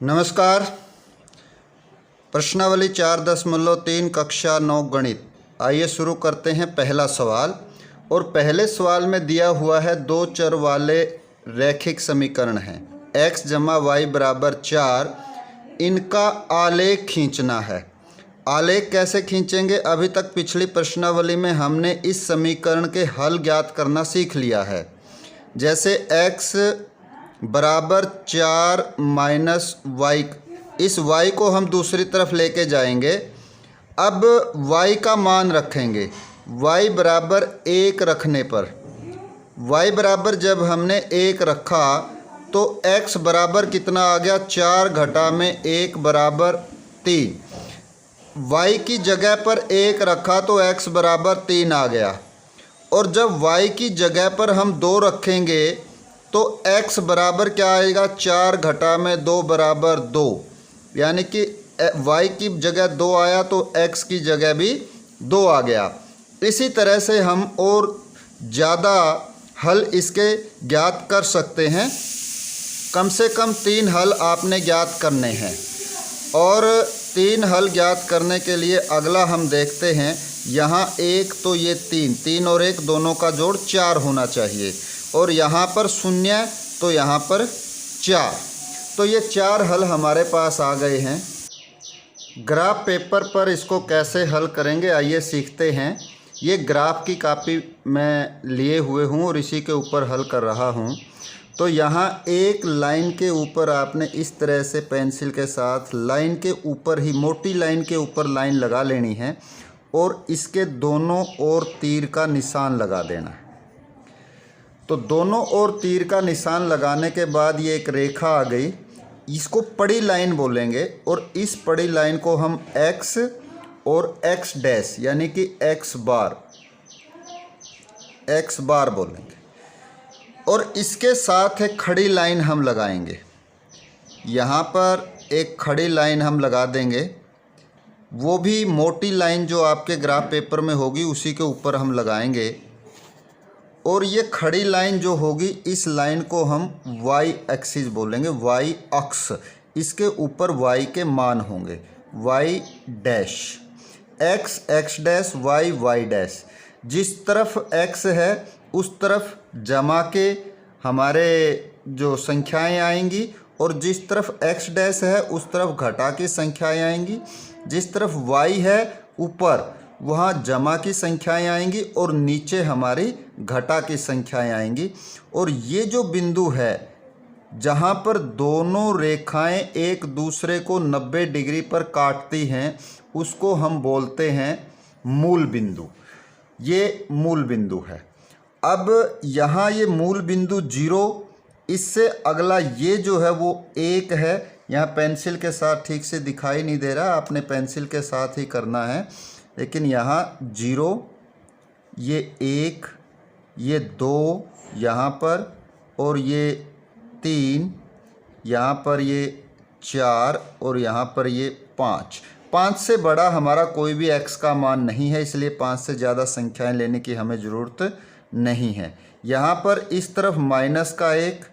नमस्कार। प्रश्नावली 4.3 कक्षा 9 गणित। आइए शुरू करते हैं पहला सवाल। और पहले सवाल में दिया हुआ है दो चर वाले रैखिक समीकरण हैं x जमा वाई बराबर 4। इनका आलेख खींचना है। आलेख कैसे खींचेंगे? अभी तक पिछली प्रश्नावली में हमने इस समीकरण के हल ज्ञात करना सीख लिया है। जैसे x बराबर 4 माइनस वाई, इस y को हम दूसरी तरफ लेके जाएंगे। अब y का मान रखेंगे। y बराबर 1 रखने पर, y बराबर जब हमने 1 रखा तो x बराबर कितना आ गया? 4 घटा में 1 बराबर 3। y की जगह पर 1 रखा तो x बराबर 3 आ गया। और जब y की जगह पर हम 2 रखेंगे तो x बराबर क्या आएगा? 4 घटा में 2 बराबर 2, यानी कि y की जगह 2 आया तो x की जगह भी 2 आ गया। इसी तरह से हम और ज़्यादा हल इसके ज्ञात कर सकते हैं। कम से कम 3 हल आपने ज्ञात करने हैं। और 3 हल ज्ञात करने के लिए अगला हम देखते हैं। यहाँ 1 तो ये 3 और 1 दोनों का जोड़ 4 होना चाहिए। और यहाँ पर 0 तो यहाँ पर 4। तो ये 4 हल हमारे पास आ गए हैं। ग्राफ पेपर पर इसको कैसे हल करेंगे आइए सीखते हैं। ये ग्राफ की कॉपी मैं लिए हुए हूँ और इसी के ऊपर हल कर रहा हूँ। तो यहाँ एक लाइन के ऊपर आपने इस तरह से पेंसिल के साथ लाइन के ऊपर ही, मोटी लाइन के ऊपर लाइन लगा लेनी है और इसके दोनों ओर तीर का निशान लगा देना है। तो दोनों ओर तीर का निशान लगाने के बाद ये एक रेखा आ गई, इसको पड़ी लाइन बोलेंगे। और इस पड़ी लाइन को हम x और x डैश यानी कि x बार बोलेंगे। और इसके साथ एक खड़ी लाइन हम लगाएंगे। यहाँ पर एक खड़ी लाइन हम लगा देंगे, वो भी मोटी लाइन जो आपके ग्राफ पेपर में होगी उसी के ऊपर हम लगाएंगे। और ये खड़ी लाइन जो होगी, इस लाइन को हम y एक्सिस बोलेंगे, y अक्ष। इसके ऊपर y के मान होंगे, y dash, x dash, y dash. जिस तरफ x है उस तरफ जमा के हमारे जो संख्याएं आएंगी और जिस तरफ x डैश है उस तरफ घटा की संख्याएं आएंगी। जिस तरफ y है ऊपर, वहाँ जमा की संख्याएं आएंगी और नीचे हमारी घटा की संख्याएं आएंगी। और ये जो बिंदु है जहाँ पर दोनों रेखाएं एक दूसरे को 90 डिग्री पर काटती हैं, उसको हम बोलते हैं मूल बिंदु। ये मूल बिंदु है। अब यहाँ ये मूल बिंदु 0, इससे अगला ये जो है वो 1 है। यहाँ पेंसिल के साथ ठीक से दिखाई नहीं दे रहा, आपने पेंसिल के साथ ही करना है। लेकिन यहाँ 0, ये 1, ये 2 यहाँ पर, और ये 3 यहाँ पर, ये 4 और यहाँ पर ये 5 से बड़ा हमारा कोई भी x का मान नहीं है, इसलिए 5 से ज़्यादा संख्याएं लेने की हमें ज़रूरत नहीं है। यहाँ पर इस तरफ -1,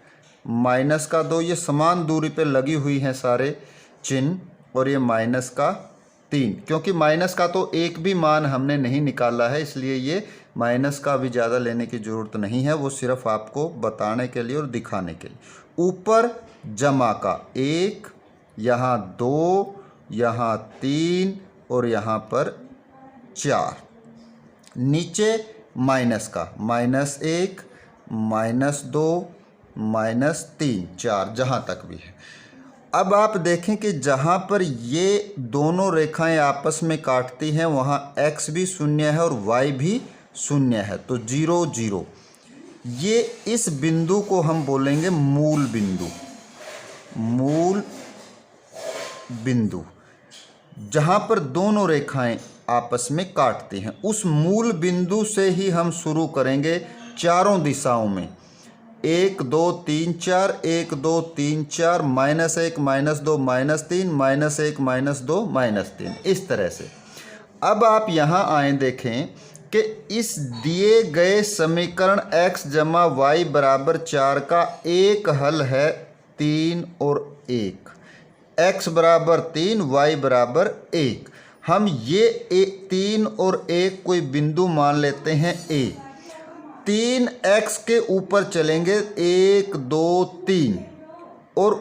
-2, ये समान दूरी पे लगी हुई हैं सारे चिन्ह। और ये -3, क्योंकि माइनस का तो एक भी मान हमने नहीं निकाला है, इसलिए ये माइनस का भी ज़्यादा लेने की ज़रूरत नहीं है। वो सिर्फ आपको बताने के लिए और दिखाने के लिए। ऊपर जमा का 1, यहाँ 2, यहाँ 3 और यहाँ पर 4। नीचे माइनस का -1, -2, -3, 4 जहाँ तक भी है। अब आप देखें कि जहाँ पर ये दोनों रेखाएं आपस में काटती हैं वहाँ x भी 0 है और y भी 0 है, तो 0 0। ये इस बिंदु को हम बोलेंगे मूल बिंदु। मूल बिंदु जहाँ पर दोनों रेखाएं आपस में काटती हैं, उस मूल बिंदु से ही हम शुरू करेंगे चारों दिशाओं में। 1 2 3 4, 1 2 3 4, -1 -2 -3, -1 -2 -3, इस तरह से। अब आप यहाँ आए देखें कि इस दिए गए समीकरण x जमा वाई बराबर 4 का एक हल है 3 और 1। x बराबर 3, y बराबर 1। हम ये 3 और 1 कोई बिंदु मान लेते हैं a। 3x के ऊपर चलेंगे 1 2 3 और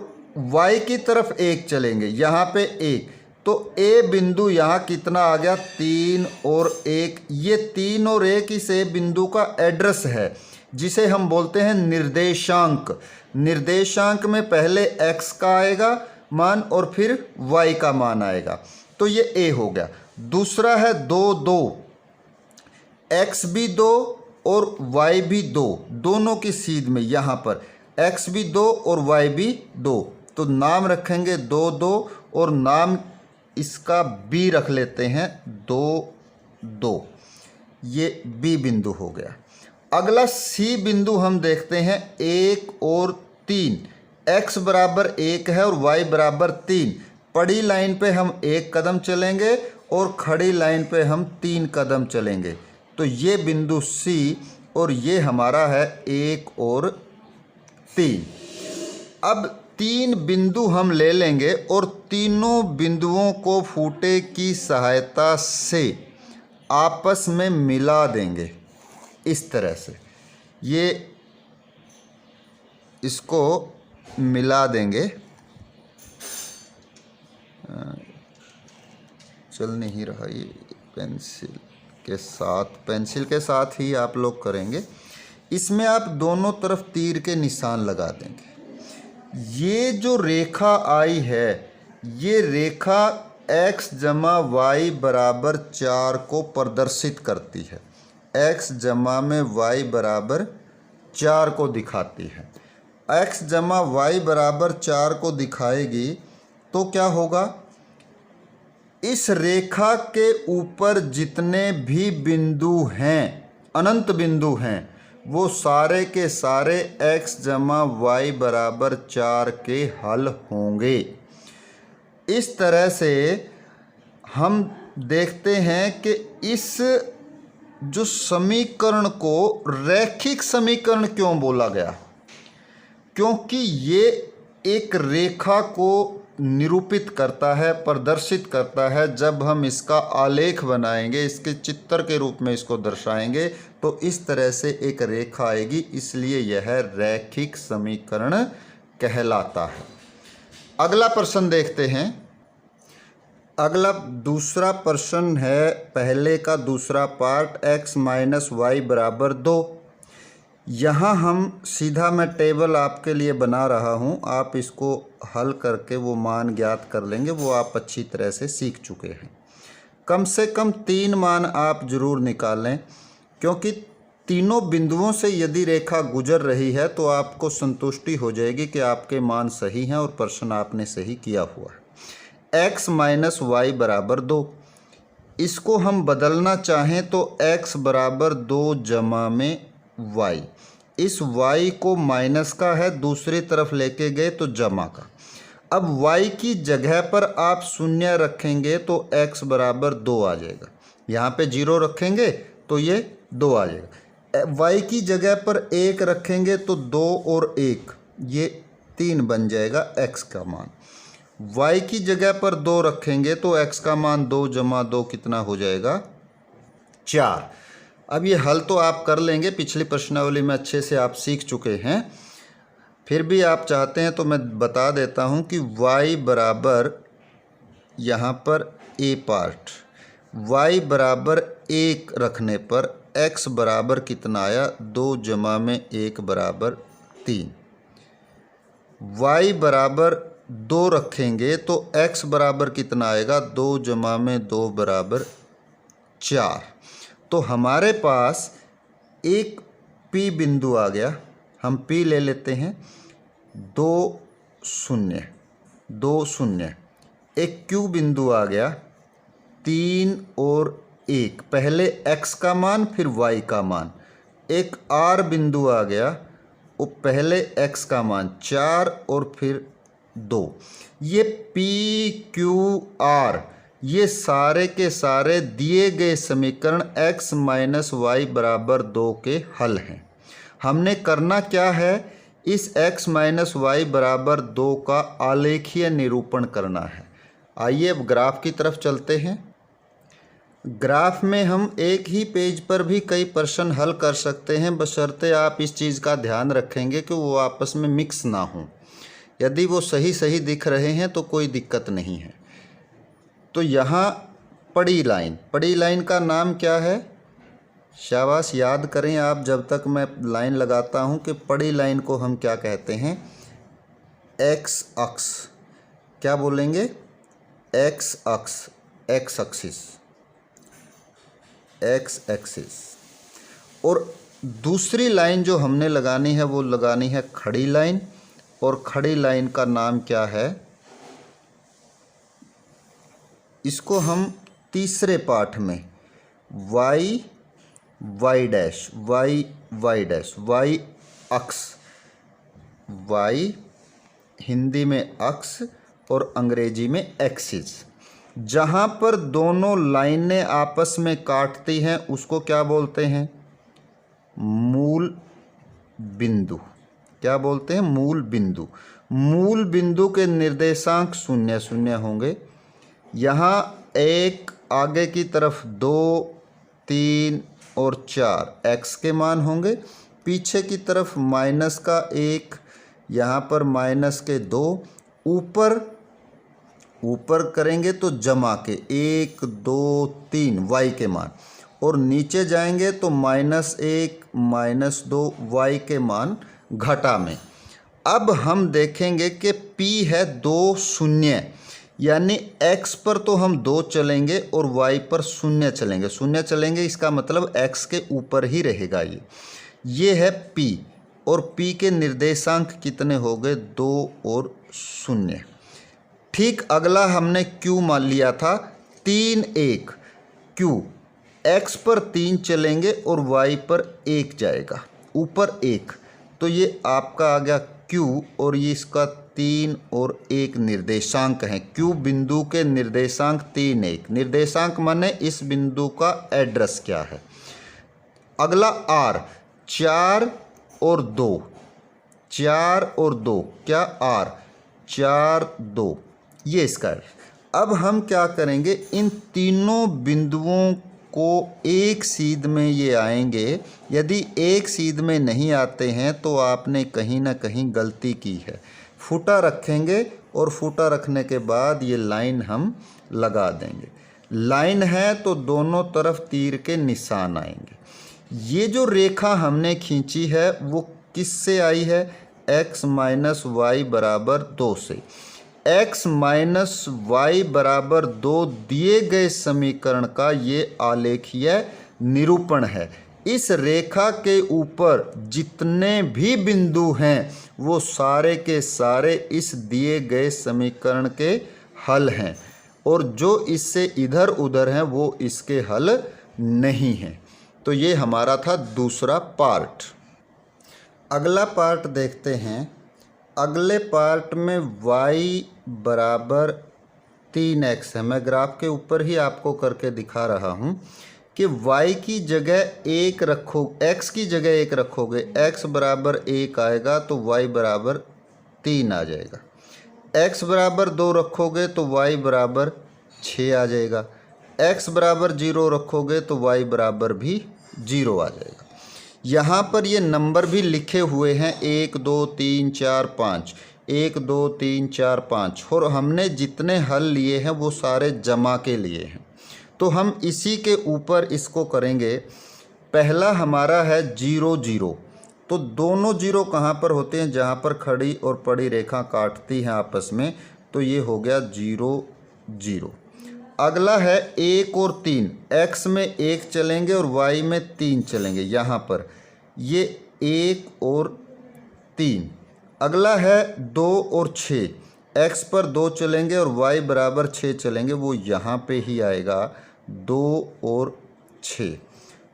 y की तरफ 1 चलेंगे, यहाँ पे 1, तो a बिंदु यहाँ कितना आ गया 3 और 1। ये 3 और 1 इस a बिंदु का एड्रेस है जिसे हम बोलते हैं निर्देशांक। निर्देशांक में पहले x का आएगा मान और फिर y का मान आएगा, तो ये a हो गया। दूसरा है 2 2, x भी 2 और y भी 2, दोनों की सीध में यहाँ पर x भी 2 और y भी 2, तो नाम रखेंगे 2 2 और नाम इसका b रख लेते हैं 2 2। ये b बिंदु हो गया। अगला c बिंदु हम देखते हैं 1 और 3, x बराबर 1 है और y बराबर 3। पड़ी लाइन पे हम 1 कदम चलेंगे और खड़ी लाइन पे हम 3 कदम चलेंगे, तो ये बिंदु c और ये हमारा है 1 और 3। अब 3 बिंदु हम ले लेंगे और तीनों बिंदुओं को फूटे की सहायता से आपस में मिला देंगे इस तरह से। ये इसको मिला देंगे, चल नहीं रहा ये, पेंसिल के साथ ही आप लोग करेंगे। इसमें आप दोनों तरफ तीर के निशान लगा देंगे। ये जो रेखा आई है, ये रेखा x जमा y बराबर 4 को प्रदर्शित करती है, x जमा में y बराबर 4 को दिखाती है। x जमा y बराबर 4 को दिखाएगी तो क्या होगा, इस रेखा के ऊपर जितने भी बिंदु हैं, अनंत बिंदु हैं, वो सारे के सारे x जमा y बराबर 4 के हल होंगे। इस तरह से हम देखते हैं कि इस जो समीकरण को रैखिक समीकरण क्यों बोला गया, क्योंकि ये एक रेखा को निरूपित करता है, प्रदर्शित करता है। जब हम इसका आलेख बनाएंगे, इसके चित्र के रूप में इसको दर्शाएंगे, तो इस तरह से एक रेखा आएगी, इसलिए यह रैखिक समीकरण कहलाता है। अगला प्रश्न देखते हैं। अगला दूसरा प्रश्न है पहले का दूसरा पार्ट, x माइनस वाई बराबर 2। यहाँ हम सीधा मैं टेबल आपके लिए बना रहा हूँ, आप इसको हल करके वो मान ज्ञात कर लेंगे, वो आप अच्छी तरह से सीख चुके हैं। कम से कम 3 मान आप ज़रूर निकालें, क्योंकि तीनों बिंदुओं से यदि रेखा गुजर रही है तो आपको संतुष्टि हो जाएगी कि आपके मान सही हैं और प्रश्न आपने सही किया हुआ है। x माइनस वाई बराबर 2, इसको हम बदलना चाहें तो x बराबर 2 जमा में y, इस y को माइनस का है, दूसरी तरफ लेके गए तो जमा का। अब y की जगह पर आप शून्य रखेंगे तो x बराबर 2 आ जाएगा, यहाँ पे 0 रखेंगे तो ये 2 आ जाएगा। y की जगह पर 1 रखेंगे तो 2 और 1 ये 3 बन जाएगा x का मान। y की जगह पर 2 रखेंगे तो x का मान 2 जमा 2 कितना हो जाएगा 4। अब ये हल तो आप कर लेंगे, पिछली प्रश्नावली में अच्छे से आप सीख चुके हैं, फिर भी आप चाहते हैं तो मैं बता देता हूं कि y बराबर यहाँ पर a पार्ट, y बराबर 1 रखने पर x बराबर कितना आया 2 जमा में 1 बराबर 3। y बराबर 2 रखेंगे तो x बराबर कितना आएगा 2 जमा में 2 बराबर 4। तो हमारे पास एक P बिंदु आ गया, हम P ले लेते हैं, 2 0 2 0। एक Q बिंदु आ गया 3 और 1, पहले x का मान फिर y का मान। एक R बिंदु आ गया, वो पहले x का मान 4 और फिर 2। ये P Q R ये सारे के सारे दिए गए समीकरण x माइनस वाई बराबर 2 के हल हैं। हमने करना क्या है, इस x माइनस वाई बराबर 2 का आलेखीय निरूपण करना है। आइए अब ग्राफ की तरफ चलते हैं। ग्राफ में हम एक ही पेज पर भी कई प्रश्न हल कर सकते हैं, बशर्ते आप इस चीज़ का ध्यान रखेंगे कि वो आपस में मिक्स ना हों। यदि वो सही सही दिख रहे हैं तो कोई दिक्कत नहीं है। तो यहाँ पड़ी लाइन का नाम क्या है? शाबाश, याद करें आप जब तक मैं लाइन लगाता हूँ कि पड़ी लाइन को हम क्या कहते हैं? एक्स अक्ष। क्या बोलेंगे? एक्स अक्ष, एक्स एक्सिस। और दूसरी लाइन जो हमने लगानी है वो लगानी है खड़ी लाइन, और खड़ी लाइन का नाम क्या है? इसको हम तीसरे पाठ में वाई डैश, वाई अक्ष, वाई हिंदी में अक्ष और अंग्रेजी में एक्सिस, जहाँ पर दोनों लाइनें आपस में काटती हैं उसको क्या बोलते हैं? मूल बिंदु। क्या बोलते हैं? मूल बिंदु। मूल बिंदु के निर्देशांक 0 0 होंगे। यहाँ एक आगे की तरफ 2 3 और 4 x के मान होंगे, पीछे की तरफ माइनस का 1, यहाँ पर माइनस के 2, ऊपर करेंगे तो जमा के 1 2 3 y के मान, और नीचे जाएंगे तो -1 -2 y के मान घटा में। अब हम देखेंगे कि p है 2 0, यानी x पर तो हम 2 चलेंगे और y पर 0 चलेंगे। इसका मतलब x के ऊपर ही रहेगा। ये है p, और p के निर्देशांक कितने हो गए? 2 और 0। ठीक अगला हमने q मान लिया था 3 1। q x पर 3 चलेंगे और y पर 1 जाएगा, ऊपर 1, तो ये आपका आ गया q, और ये इसका 3 और 1 निर्देशांक है। q बिंदु के निर्देशांक 3 1। निर्देशांक माने इस बिंदु का एड्रेस क्या है। अगला r 4 और 2, 4 और 2 क्या? r 4 2, ये इसका है। अब हम क्या करेंगे? इन तीनों बिंदुओं को एक सीध में ये आएंगे। यदि एक सीध में नहीं आते हैं तो आपने कहीं ना कहीं गलती की है। फूटा रखेंगे और फूटा रखने के बाद ये लाइन हम लगा देंगे। लाइन है तो दोनों तरफ तीर के निशान आएंगे। ये जो रेखा हमने खींची है वो किससे आई है? x माइनस वाई बराबर 2 से। x माइनस वाई बराबर 2 दिए गए समीकरण का ये आलेखीय निरूपण है। इस रेखा के ऊपर जितने भी बिंदु हैं वो सारे के सारे इस दिए गए समीकरण के हल हैं, और जो इससे इधर उधर हैं वो इसके हल नहीं हैं। तो ये हमारा था दूसरा पार्ट। अगला पार्ट देखते हैं। अगले पार्ट में y बराबर 3x है। मैं ग्राफ के ऊपर ही आपको करके दिखा रहा हूँ कि y की जगह 1 रखो, x की जगह 1 रखोगे, x बराबर 1 आएगा तो y बराबर 3 आ जाएगा। x बराबर 2 रखोगे तो y बराबर 6 आ जाएगा। x बराबर 0 रखोगे तो y बराबर भी 0 आ जाएगा। यहाँ पर ये नंबर भी लिखे हुए हैं 1 2 3 4 5, 1 2 3 4 5, और हमने जितने हल लिए हैं वो सारे जमा के लिए हैं। तो हम इसी के ऊपर इसको करेंगे। पहला हमारा है 0 0, तो दोनों 0 कहाँ पर होते हैं? जहाँ पर खड़ी और पड़ी रेखा काटती हैं आपस में, तो ये हो गया 0 0। अगला है 1 और 3, x में 1 चलेंगे और y में 3 चलेंगे। यहाँ पर ये 1 और 3। अगला है 2 और 6, x पर 2 चलेंगे और y बराबर 6 चलेंगे, वो यहाँ पे ही आएगा 2 और 6।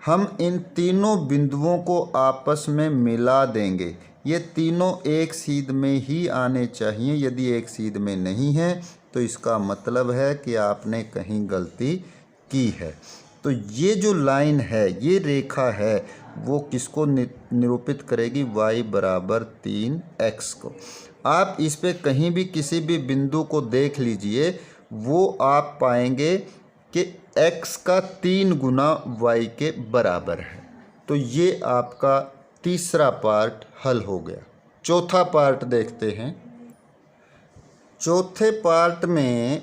हम इन तीनों बिंदुओं को आपस में मिला देंगे। ये तीनों एक सीध में ही आने चाहिए। यदि एक सीध में नहीं है तो इसका मतलब है कि आपने कहीं गलती की है। तो ये जो लाइन है, ये रेखा है, वो किसको निरूपित करेगी? y बराबर 3x को। आप इस पे कहीं भी किसी भी बिंदु को देख लीजिए, वो आप पाएंगे कि x का 3 गुना y के बराबर है। तो ये आपका तीसरा पार्ट हल हो गया। चौथा पार्ट देखते हैं। चौथे पार्ट में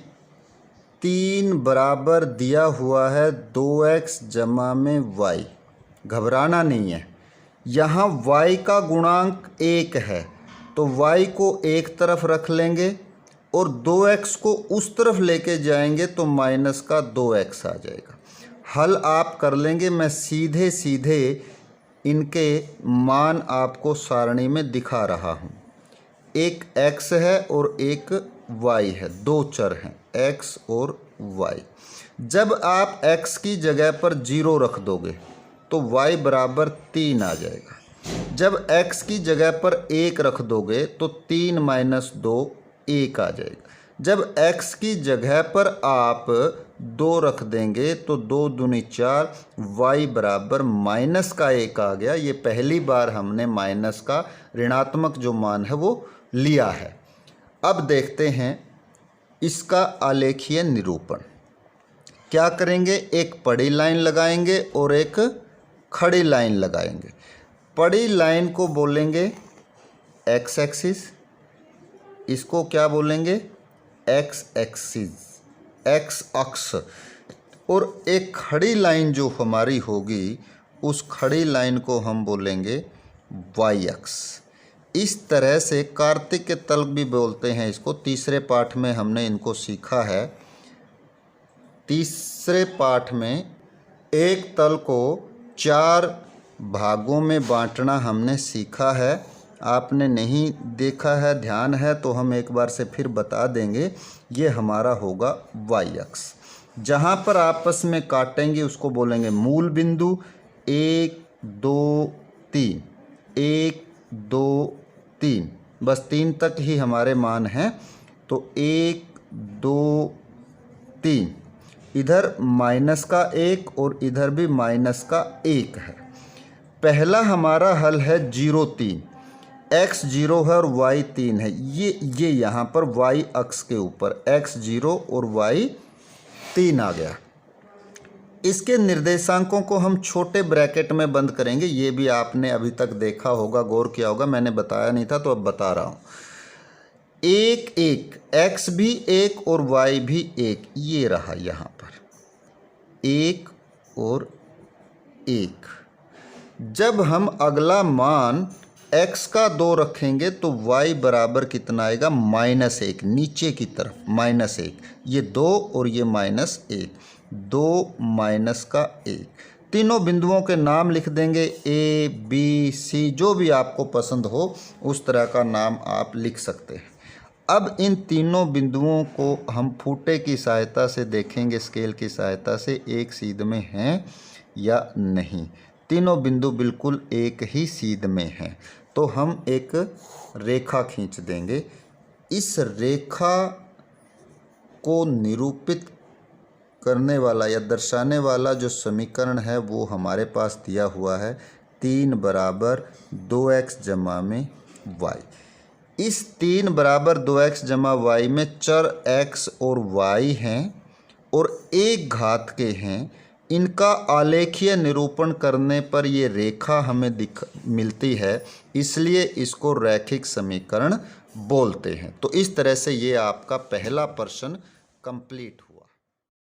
3 बराबर दिया हुआ है 2x जमा में y। घबराना नहीं है, यहाँ y का गुणांक 1 है तो y को एक तरफ रख लेंगे और 2x को उस तरफ लेके जाएंगे तो माइनस का 2x आ जाएगा। हल आप कर लेंगे, मैं सीधे सीधे इनके मान आपको सारणी में दिखा रहा हूँ। एक x है और एक y है, दो चर हैं x और y। जब आप x की जगह पर 0 रख दोगे तो y बराबर 3 आ जाएगा। जब x की जगह पर 1 रख दोगे तो 3 माइनस 2 1 आ जाएगा। जब x की जगह पर आप 2 रख देंगे तो 2 दूनी 4, y बराबर माइनस का 1 आ गया। ये पहली बार हमने माइनस का ऋणात्मक जो मान है वो लिया है। अब देखते हैं इसका आलेखीय निरूपण। क्या करेंगे? एक पड़ी लाइन लगाएंगे और एक खड़ी लाइन लगाएंगे। पड़ी लाइन को बोलेंगे x एक्सिस, इसको क्या बोलेंगे? x एक्सिस, x अक्ष। और एक खड़ी लाइन जो हमारी होगी, उस खड़ी लाइन को हम बोलेंगे y अक्ष। इस तरह से कार्तिक के तल भी बोलते हैं इसको। तीसरे पाठ में हमने इनको सीखा है। तीसरे पाठ में एक तल को 4 भागों में बांटना हमने सीखा है। आपने नहीं देखा है, ध्यान है तो हम एक बार से फिर बता देंगे। ये हमारा होगा y अक्ष। जहाँ पर आपस में काटेंगे उसको बोलेंगे मूल बिंदु। 1 2 3, 1 2 3, बस 3 तक ही हमारे मान हैं। तो 1 2 3, इधर माइनस का 1 और इधर भी माइनस का 1 है। पहला हमारा हल है 0 3, x 0 है और y 3 है। ये यहाँ पर y अक्ष के ऊपर x 0 और y 3 आ गया। इसके निर्देशांकों को हम छोटे ब्रैकेट में बंद करेंगे। ये भी आपने अभी तक देखा होगा, गौर किया होगा, मैंने बताया नहीं था तो अब बता रहा हूँ। 1 1, x भी 1 और y भी 1, ये रहा यहाँ पर 1 और 1। जब हम अगला मान x का 2 रखेंगे तो y बराबर कितना आएगा? -1, नीचे की तरफ -1। ये 2 और ये -1, 2 माइनस का 1। तीनों बिंदुओं के नाम लिख देंगे, A B C, जो भी आपको पसंद हो उस तरह का नाम आप लिख सकते हैं। अब इन तीनों बिंदुओं को हम फुटे की सहायता से देखेंगे, स्केल की सहायता से, एक सीध में हैं या नहीं। तीनों बिंदु बिल्कुल एक ही सीध में हैं। तो हम एक रेखा खींच देंगे। इस रेखा को निरूपित करने वाला या दर्शाने वाला जो समीकरण है वो हमारे पास दिया हुआ है। 3 बराबर 2x जमा में y। इस 3 बराबर 2x जमा y में चर x और y हैं और एक घात के हैं। इनका आलेखीय निरूपण करने पर ये रेखा हमें मिलती है, इसलिए इसको रैखिक समीकरण बोलते हैं। तो इस तरह से ये आपका पहला प्रश्न कंप्लीट हुआ।